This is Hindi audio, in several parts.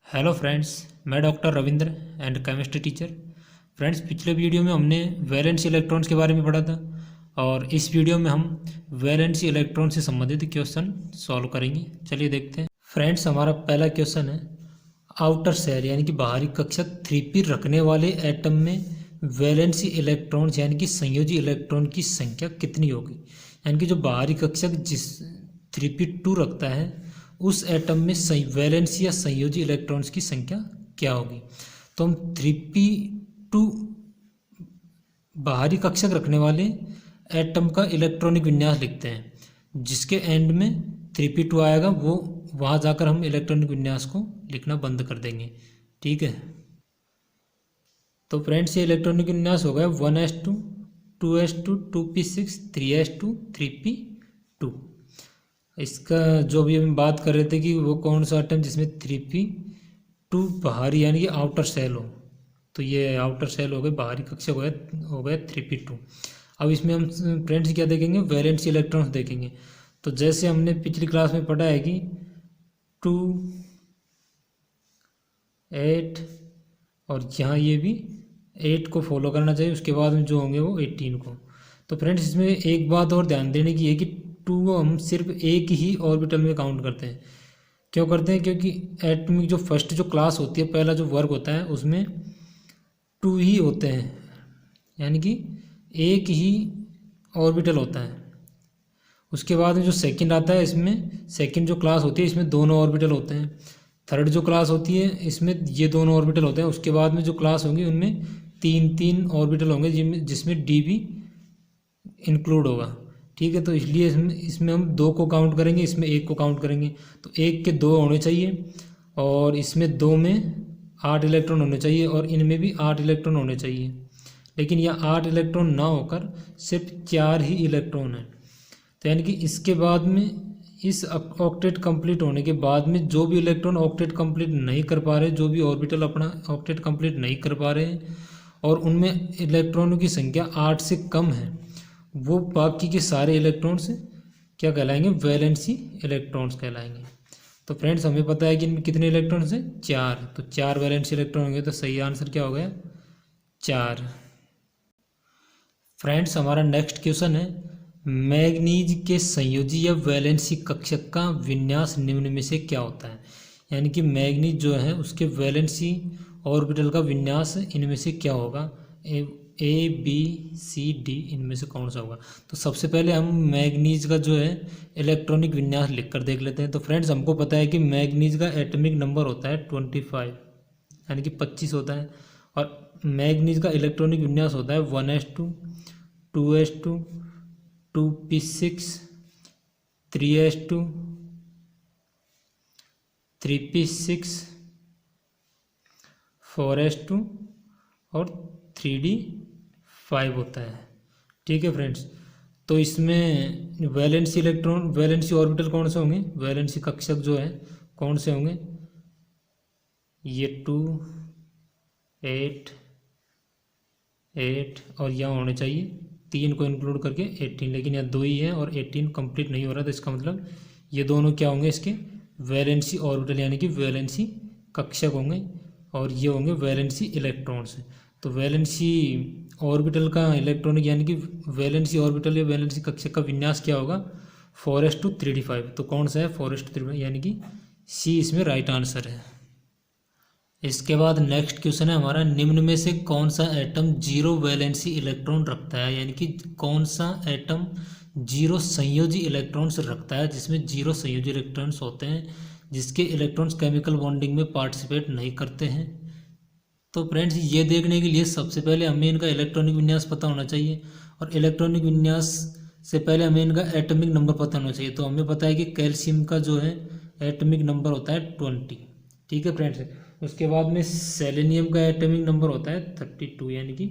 हेलो फ्रेंड्स, मैं doctor Ravindra and chemistry teacher. Friends, पिछले वीडियो में हमने वैलेंसी इलेक्ट्रॉन्स के बारे में पढ़ा था और इस वीडियो में हम वैलेंसी इलेक्ट्रॉन से संबंधित क्वेश्चन सॉल्व करेंगे। चलिए देखते हैं। फ्रेंड्स, हमारा पहला क्वेश्चन है, आउटर शेल यानी कि बाहरी कक्षक 3p रखने वाले एटम में वैलेंसी इलेक्ट्रॉन्स यानी कि संयोजी इलेक्ट्रॉन की संख्या कितनी होगी। यानी कि जो बाहरी कक्षक जिस 3p2 रखता है उस एटम में वैलेंसी या संयोजी इलेक्ट्रॉन्स की संख्या क्या होगी। तो हम 3p2 बाहरी कक्षक रखने वाले एटम का इलेक्ट्रॉनिक विन्यास लिखते हैं, जिसके एंड में 3p2 आएगा, वो वहाँ जाकर हम इलेक्ट्रॉनिक विन्यास को लिखना बंद कर देंगे। ठीक है, तो फ्रेंड्स ये इलेक्ट्रॉनिक विन्यास हो गया 1s2 2s2 2p6 3s2 3p2। इसका जो भी हम बात कर रहे थे कि वो कौन सा एटम जिसमें 3p2 बाहरी यानी कि आउटर सेल हो, तो ये आउटर सेल हो गए, बाहरी कक्षक हो गया 3p2। अब इसमें हम फ्रेंड्स क्या देखेंगे, वैलेंसी इलेक्ट्रॉन्स देखेंगे। तो जैसे हमने पिछली क्लास में पढ़ा है कि 2 8 और यहाँ ये भी 8 को फॉलो करना चाहिए, उसके बाद में जो होंगे वो 18 को। तो फ्रेंड्स इसमें एक बात और ध्यान देने की है कि 2 हम सिर्फ एक ही ऑर्बिटल में काउंट करते हैं। क्यों करते हैं? क्योंकि एटॉमिक जो फर्स्ट जो क्लास होती है, पहला जो वर्ग होता है, उसमें 2 ही होते हैं, यानी कि एक ही ऑर्बिटल होता है। उसके बाद में जो सेकंड आता है, इसमें सेकंड जो क्लास होती है इसमें दोनों ऑर्बिटल होते हैं। थर्ड जो क्लास होती है इसमें ये दोनों ऑर्बिटल होते हैं। उसके बाद में जो क्लास होंगी उनमें 3 ऑर्बिटल होंगे, जिसमें डी भी इंक्लूड होगा। ठीक है, तो इसलिए इसमें हम 2 को काउंट करेंगे, इसमें 1 को काउंट करेंगे। तो 1 के 2 होने चाहिए और इसमें 2 में 8 इलेक्ट्रॉन होने चाहिए और इनमें भी 8 इलेक्ट्रॉन होने चाहिए। लेकिन यह 8 इलेक्ट्रॉन ना होकर सिर्फ 4 ही इलेक्ट्रॉन है। तो यानी कि इसके बाद में इस ऑक्टेट कंप्लीट होने के बाद में जो भी इलेक्ट्रॉन ऑक्टेट कंप्लीट नहीं कर पा रहे, जो भी ऑर्बिटल अपना ऑक्टेट कंप्लीट नहीं कर पा रहे हैं और उनमें इलेक्ट्रॉनों की संख्या 8 से कम है, वो बाकी के सारे इलेक्ट्रॉन्स क्या कहलाएंगे, वैलेंसी इलेक्ट्रॉन्स कहलाएंगे। तो फ्रेंड्स हमें पता है कि इनमें कितने इलेक्ट्रॉन्स हैं, 4। तो 4 वैलेंसी इलेक्ट्रॉन होंगे, तो सही आंसर क्या हो गया, 4। फ्रेंड्स हमारा नेक्स्ट क्वेश्चन है, मैग्नीज के संयोजी या वैलेंसी कक्षक का विन्यास निम्न में से क्या होता है। यानी कि मैग्नीज जो है उसके वैलेंसी ऑर्बिटल का विन्यास इनमें से क्या होगा, ए बी सी डी, इनमें से कौन सा होगा। तो सबसे पहले हम मैग्नीज का जो है इलेक्ट्रॉनिक विन्यास लिख कर देख लेते हैं। तो फ्रेंड्स हमको पता है कि मैग्नीज का एटॉमिक नंबर होता है 25 यानी कि 25 होता है, और मैग्नीज का इलेक्ट्रॉनिक विन्यास होता है 1s2 2s2 2p6 3s2 3p6 4s2 और 3d5 होता है। ठीक है फ्रेंड्स, तो इसमें वैलेंसी ऑर्बिटल कौन से होंगे, वैलेंसी कक्षक जो है कौन से होंगे, ये 2 8 8 और यहाँ होने चाहिए 3 को इंक्लूड करके 18, लेकिन यहाँ 2 ही है और 18 कंप्लीट नहीं हो रहा। तो इसका मतलब ये दोनों क्या होंगे, इसके वैलेंसी ऑर्बिटल यानी कि वैलेंसी कक्षक होंगे और ये होंगे वैलेंसी इलेक्ट्रॉन्स। तो वैलेंसी ऑर्बिटल का इलेक्ट्रॉनिक यानी कि वैलेंसी ऑर्बिटल या वैलेंसी कक्षक का विन्यास क्या होगा, 4s2 3d5। तो कौन सा है, 4s2 3d5, यानी कि सी इसमें राइट आंसर है। इसके बाद नेक्स्ट क्वेश्चन है हमारा, निम्न में से कौन सा एटम 0 वैलेंसी इलेक्ट्रॉन रखता है। यानी कि कौन सा एटम 0 संयोजी इलेक्ट्रॉन्स रखता है, जिसमें 0 संयोजी इलेक्ट्रॉन्स होते हैं, जिसके इलेक्ट्रॉन्स केमिकल बॉन्डिंग में पार्टिसिपेट नहीं करते हैं। तो फ्रेंड्स ये देखने के लिए सबसे पहले हमें इनका इलेक्ट्रॉनिक विन्यास पता होना चाहिए, और इलेक्ट्रॉनिक विन्यास से पहले हमें इनका एटॉमिक नंबर पता होना चाहिए। तो हमें पता है कि कैल्शियम का जो है एटॉमिक नंबर होता है 20। ठीक है फ्रेंड्स, उसके बाद में सेलेनियम का एटॉमिक नंबर होता है 32 यानी कि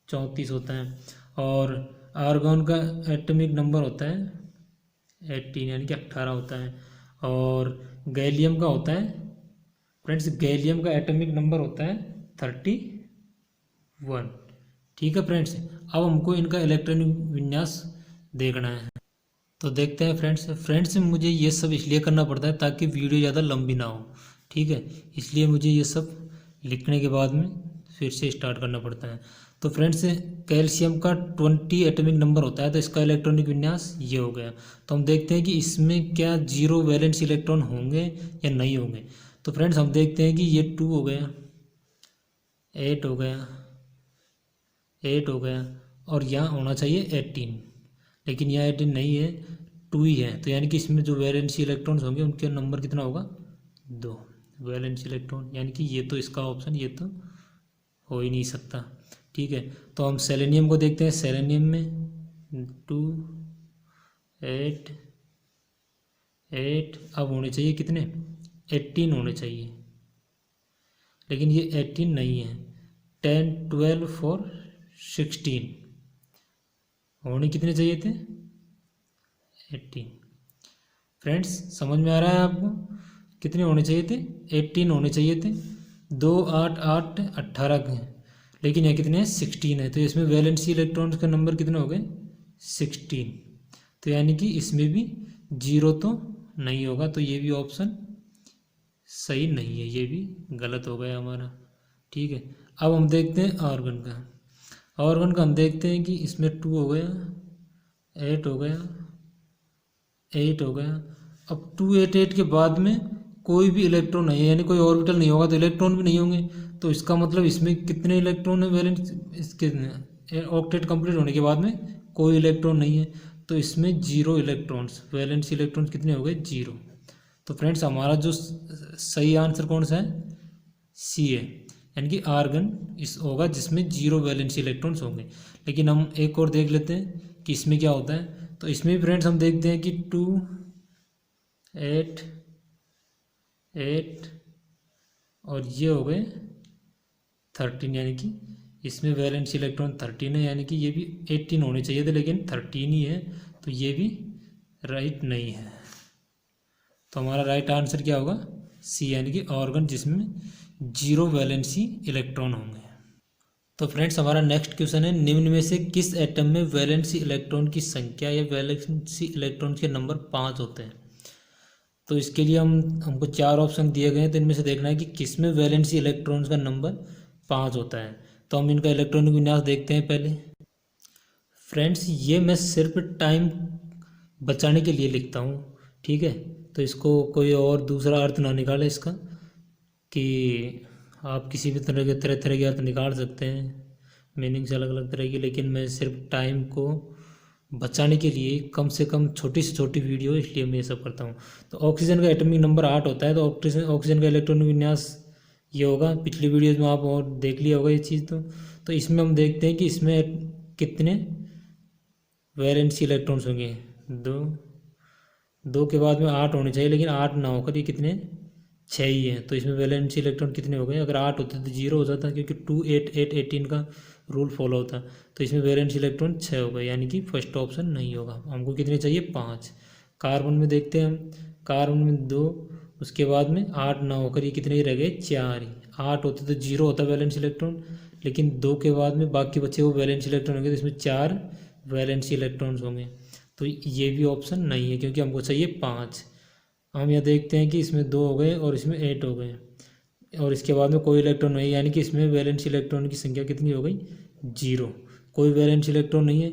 34 होता है, और आर्गॉन का एटॉमिक नंबर होता है 18 यानी कि 18 होता है, और गैलियम का होता है फ्रेंड्स, गैलियम का एटॉमिक नंबर होता है 31। ठीक है फ्रेंड्स, अब हमको इनका इलेक्ट्रॉनिक विन्यास देखना है। तो देखते हैं फ्रेंड्स मुझे ये सब इसलिए करना पड़ता है ताकि वीडियो ज़्यादा लंबी ना हो। ठीक है, इसलिए मुझे ये सब लिखने के बाद में फिर से स्टार्ट करना पड़ता है। तो फ्रेंड्स, कैल्शियम का 20 एटॉमिक नंबर होता है, तो इसका इलेक्ट्रॉनिक विन्यास ये हो गया। तो हम देखते हैं कि इसमें क्या 0 वैलेंस इलेक्ट्रॉन होंगे या नहीं होंगे। तो फ्रेंड्स, हम देखते हैं कि ये 2 हो गया, 8 हो गया, 8 हो गया, और यहाँ होना चाहिए 18, लेकिन यहाँ 18 नहीं है, 2 ही है। तो यानी कि इसमें जो वैलेंसी इलेक्ट्रॉन्स होंगे उनके नंबर कितना होगा, 2 वैलेंसी इलेक्ट्रॉन। यानी कि ये तो इसका ऑप्शन ये तो हो ही नहीं सकता। ठीक है, तो हम सेलेनियम को देखते हैं। सेलेनियम में 2, 8, 8 अब होने चाहिए कितने, 18 होने चाहिए, लेकिन ये 18 नहीं है। 10, 12 4 16 होने कितने चाहिए थे, 18। फ्रेंड्स, समझ में आ रहा है आपको, कितने होने चाहिए थे, 18 होने चाहिए थे। 2, 8, 8 18 के हैं, लेकिन यहाँ कितने हैं, 16 है। तो इसमें वैलेंसी इलेक्ट्रॉन्स का नंबर कितने हो गए, 16। तो यानी कि इसमें भी 0 तो नहीं होगा, तो ये भी ऑप्शन सही नहीं है, ये भी गलत हो गया हमारा। ठीक है, अब हम देखते हैं आर्गन का। आर्गन का हम देखते हैं कि इसमें 2 हो गया, 8 हो गया, 8 हो गया। अब 2, 8, 8 के बाद में कोई भी इलेक्ट्रॉन नहीं है, यानी कोई ऑर्बिटल नहीं होगा, तो इलेक्ट्रॉन भी नहीं होंगे। तो इसका मतलब इसमें कितने इलेक्ट्रॉन है, वैलेंस इसके ऑक्टेट कंप्लीट होने के बाद में कोई इलेक्ट्रॉन नहीं है, तो इसमें 0 इलेक्ट्रॉन्स, वैलेंस इलेक्ट्रॉन्स कितने हो गए, 0। तो फ्रेंड्स, हमारा जो सही आंसर कौन सा है, सी है, यानी कि आर्गन इस होगा जिसमें 0 वैलेंसी इलेक्ट्रॉन्स होंगे। लेकिन हम एक और देख लेते हैं कि इसमें क्या होता है। तो इसमें भी फ्रेंड्स हम देखते हैं कि 2, 8, 8 और ये हो गए 13, यानी कि इसमें वैलेंसी इलेक्ट्रॉन 13 है, यानी कि ये भी 18 होने चाहिए थे, लेकिन 13 ही है, तो ये भी राइट नहीं है। तो हमारा राइट आंसर क्या होगा, सी, यानी कि ऑर्गन जिसमें 0 वैलेंसी इलेक्ट्रॉन होंगे। तो फ्रेंड्स, हमारा नेक्स्ट क्वेश्चन है, निम्न में से किस एटम में वैलेंसी इलेक्ट्रॉन की संख्या या वैलेंसी इलेक्ट्रॉन के नंबर 5 होते हैं। तो इसके लिए हमको 4 ऑप्शन दिए गए हैं, तो इनमें से देखना है कि किस में वैलेंसी इलेक्ट्रॉन्स का नंबर 5 होता है। तो हम इनका इलेक्ट्रॉनिक विन्यास देखते हैं पहले। फ्रेंड्स, ये मैं सिर्फ टाइम बचाने के लिए लिखता हूँ, ठीक है, तो इसको कोई और दूसरा अर्थ ना निकाले इसका, कि आप किसी भी तरह के अर्थ निकाल सकते हैं, मीनिंग्स अलग अलग तरह की, लेकिन मैं सिर्फ टाइम को बचाने के लिए कम से कम छोटी से छोटी वीडियो, इसलिए मैं ये सब करता हूँ। तो ऑक्सीजन का एटॉमिक नंबर 8 होता है, तो ऑक्सीजन का इलेक्ट्रॉनिक विन्यास ये होगा। पिछली वीडियोज में आप और देख लिया होगा ये चीज़। तो इसमें हम देखते हैं कि इसमें कितने वैलेंसी इलेक्ट्रॉन्स होंगे, 2 के बाद में 8 होने चाहिए, लेकिन 8 ना होकर ये कितने, 6 ही है। तो इसमें वैलेंसी इलेक्ट्रॉन कितने हो गए, अगर 8 होते तो 0 हो जाता, क्योंकि 2, 8, 8, 18 का रूल फॉलो होता। तो इसमें वैलेंसी इलेक्ट्रॉन 6 हो गए, यानी कि फर्स्ट ऑप्शन नहीं होगा। हमको कितने चाहिए, 5। कार्बन में देखते हैं हम, कार्बन में 2, उसके बाद में 8 ना होकर ये कितने ही रह गए, 4 ही। 8 होते तो 0 होता वैलेंसी इलेक्ट्रॉन, लेकिन 2 के बाद में बाकी बचे वो वैलेंसी इलेक्ट्रॉन होंगे, तो इसमें 4 वैलेंसी इलेक्ट्रॉन्स होंगे। तो ये भी ऑप्शन नहीं है, क्योंकि हमको चाहिए 5। हम यह देखते हैं कि इसमें 2 हो गए और इसमें 8 हो गए, और इसके बाद में कोई इलेक्ट्रॉन नहीं, यानी कि इसमें वैलेंसी इलेक्ट्रॉन की संख्या कितनी हो गई, 0। कोई वैलेंसी इलेक्ट्रॉन नहीं है,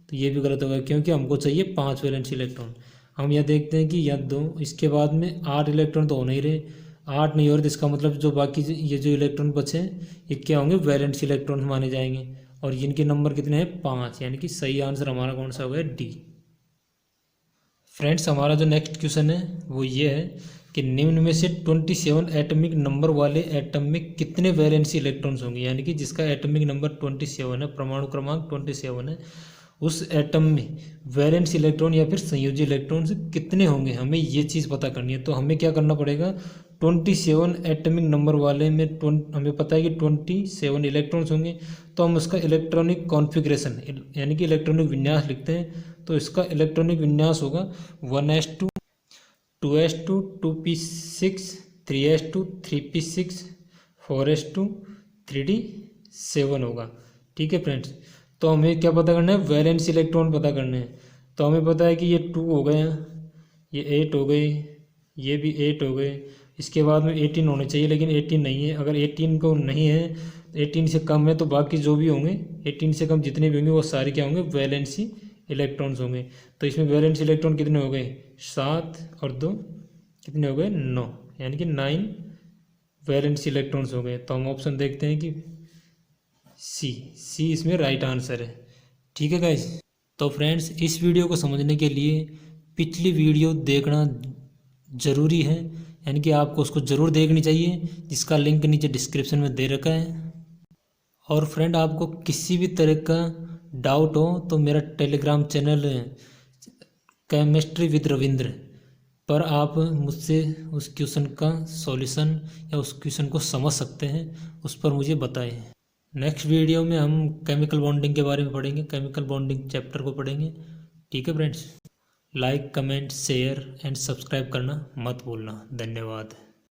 तो ये भी गलत होगा, क्योंकि हमको चाहिए 5 वैलेंसी इलेक्ट्रॉन। हम यह देखते हैं कि यह 2, इसके बाद में 8 इलेक्ट्रॉन तो हो नहीं रहे, 8 नहीं हो रहे, तो इसका मतलब जो बाकी ये जो इलेक्ट्रॉन बचे हैं ये क्या होंगे, वैलेंसी इलेक्ट्रॉन माने जाएंगे, और इनके नंबर कितने हैं, 5, यानी कि सही आंसर हमारा कौन सा हो गया, डी। फ्रेंड्स, हमारा जो नेक्स्ट क्वेश्चन है वो ये है कि निम्न में से 27 एटॉमिक नंबर वाले एटम में कितने वैलेंसी इलेक्ट्रॉन्स होंगे, यानी कि जिसका एटॉमिक नंबर 27 है, परमाणु क्रमांक 27 है, उस एटम में वैलेंसी इलेक्ट्रॉन या फिर संयोजी इलेक्ट्रॉन्स कितने होंगे, हमें ये चीज़ पता करनी है। तो हमें क्या करना पड़ेगा, 27 एटॉमिक नंबर वाले में हमें पता है कि 27 इलेक्ट्रॉन्स होंगे, तो हम उसका इलेक्ट्रॉनिक कॉन्फ़िगरेशन यानी कि इलेक्ट्रॉनिक विन्यास लिखते हैं। तो इसका इलेक्ट्रॉनिक विन्यास होगा 1s2, 2s2, 2p6, 3s2, 3p6, 4s2, 3d7 होगा। ठीक है फ्रेंड्स, तो हमें क्या पता करना है, वैलेंसी इलेक्ट्रॉन पता करने हैं। तो हमें पता है कि ये 2 हो गए, ये 8 हो गए, ये भी 8 हो गए, इसके बाद में 18 होने चाहिए, लेकिन 18 नहीं है। अगर 18 को नहीं है, 18 से कम है, तो बाकी जो भी होंगे 18 से कम जितने भी होंगे वो सारे क्या होंगे, वैलेंसी इलेक्ट्रॉन्स होंगे। तो इसमें वैलेंसी इलेक्ट्रॉन कितने हो गए, 7 और 2 कितने हो गए, 9, यानी कि 9 वैलेंसी इलेक्ट्रॉन्स हो गए। तो हम ऑप्शन देखते हैं कि सी इसमें राइट आंसर है। ठीक है गाइस। तो फ्रेंड्स, इस वीडियो को समझने के लिए पिछली वीडियो देखना ज़रूरी है, यानी कि आपको उसको ज़रूर देखनी चाहिए, जिसका लिंक नीचे डिस्क्रिप्शन में दे रखा है। और फ्रेंड, आपको किसी भी तरह का डाउट हो तो मेरा Telegram channel chemistry with Ravindra पर आप मुझसे उस क्वेश्चन का सॉल्यूशन या उस क्वेश्चन को समझ सकते हैं, उस पर मुझे बताएं। नेक्स्ट वीडियो में हम केमिकल बॉन्डिंग के बारे में पढ़ेंगे, केमिकल बॉन्डिंग चैप्टर को पढ़ेंगे। ठीक है friends, like, comment, share and subscribe करना मत भूलना। धन्यवाद।